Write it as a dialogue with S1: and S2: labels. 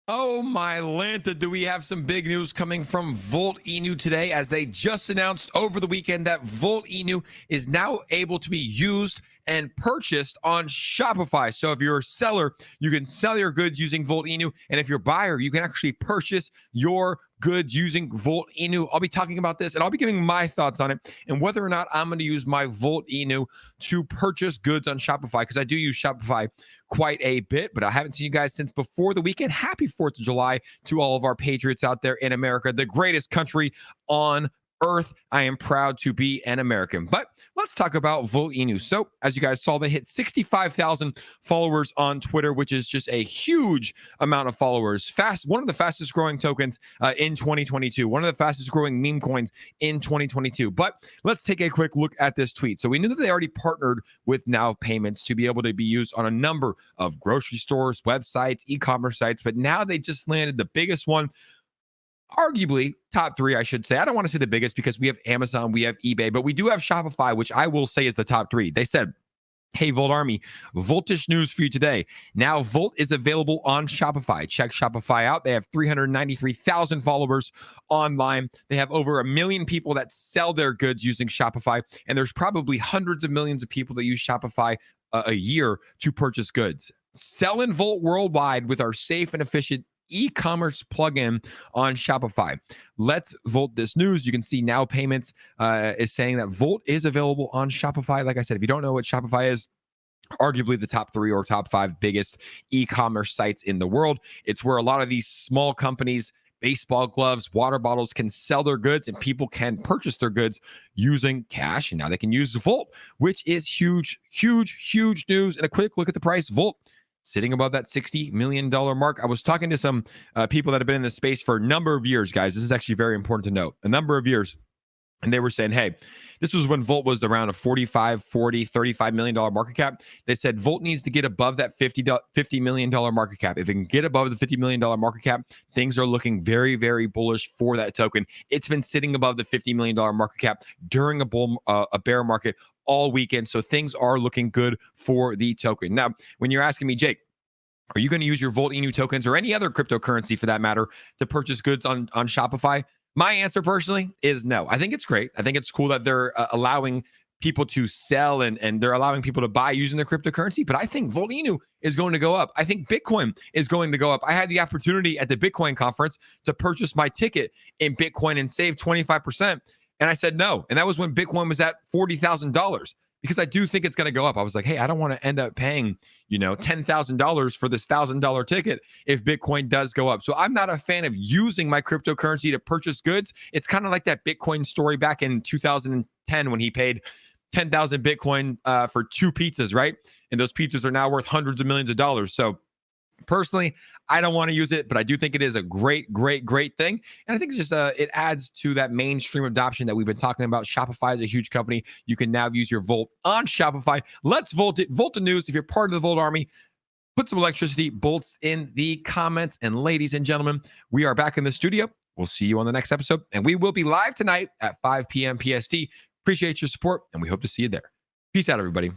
S1: Oh my Lanta, do we have some big news coming from Volt Inu today, as they just announced over the weekend that Volt Inu is now able to be used and purchased on Shopify. So if you're a seller, you can sell your goods using Volt Inu, and if you're a buyer, you can actually purchase your goods using Volt Inu. I'll be talking about this, and I'll be giving my thoughts on it and whether or not I'm going to use my Volt Inu to purchase goods on Shopify, because I do use Shopify quite a bit, but I haven't seen you guys since before the weekend. Happy 4th of July to all of our patriots out there in America, the greatest country on earth. I am proud to be an American. But let's talk about Volt Inu. So, as you guys saw, they hit 65,000 followers on Twitter, which is just a huge amount of followers. One of the fastest growing tokens in 2022, one of the fastest growing meme coins in 2022. But let's take a quick look at this tweet. So we knew that they already partnered with Now Payments to be able to be used on a number of grocery stores, websites, e-commerce sites, but now they just landed the biggest one, arguably top three, I should say. I don't want to say the biggest because we have Amazon, we have eBay, but we do have Shopify, which I will say is the top three. They said, "Hey, Volt Army, Voltish news for you today. Now, Volt is available on Shopify. Check Shopify out. They have 393,000 followers online. They have over 1 million people that sell their goods using Shopify. And there's probably hundreds of millions of people that use Shopify a year to purchase goods. Sell in Volt worldwide with our safe and efficient e-commerce plugin on Shopify. Let's Volt this news. You can see Now Payments is saying that Volt is available on Shopify. Like I said, if you don't know what Shopify is, arguably the top 3 or top 5 biggest e-commerce sites in the world. It's where a lot of these small companies, baseball gloves, water bottles, can sell their goods, and people can purchase their goods using cash. And now they can use Volt, which is huge, huge, huge news. And a quick look at the price. Volt sitting above that $60 million mark. I was talking to some people that have been in this space for a number of years, guys. This is actually very important to note. A number of years. And they were saying, hey, this was when Volt was around a $35 million market cap. They said Volt needs to get above that $50 million market cap. If it can get above the $50 million market cap, things are looking very, very bullish for that token. It's been sitting above the $50 million market cap during a bear market all weekend. So things are looking good for the token. Now, when you're asking me, Jake, are you going to use your Volt Inu tokens or any other cryptocurrency for that matter to purchase goods on Shopify? My answer personally is no. I think it's great. I think it's cool that they're allowing people to sell and they're allowing people to buy using their cryptocurrency. But I think Volt Inu is going to go up. I think Bitcoin is going to go up. I had the opportunity at the Bitcoin conference to purchase my ticket in Bitcoin and save 25%. And I said no. And that was when Bitcoin was at $40,000. Because I do think it's going to go up. I was like, hey, I don't want to end up paying, $10,000 for this $1,000 ticket if Bitcoin does go up. So I'm not a fan of using my cryptocurrency to purchase goods. It's kind of like that Bitcoin story back in 2010 when he paid 10,000 Bitcoin for 2 pizzas, right? And those pizzas are now worth hundreds of millions of dollars. So personally, I don't want to use it, but I do think it is a great, great, great thing. And I think it's just it adds to that mainstream adoption that we've been talking about. Shopify is a huge company. You can now use your Volt on Shopify. Let's Volt it. Volt the news. If you're part of the Volt Army, put some electricity bolts in the comments. And ladies and gentlemen, we are back in the studio. We'll see you on the next episode. And we will be live tonight at 5 p.m. PST. Appreciate your support, and we hope to see you there. Peace out, everybody.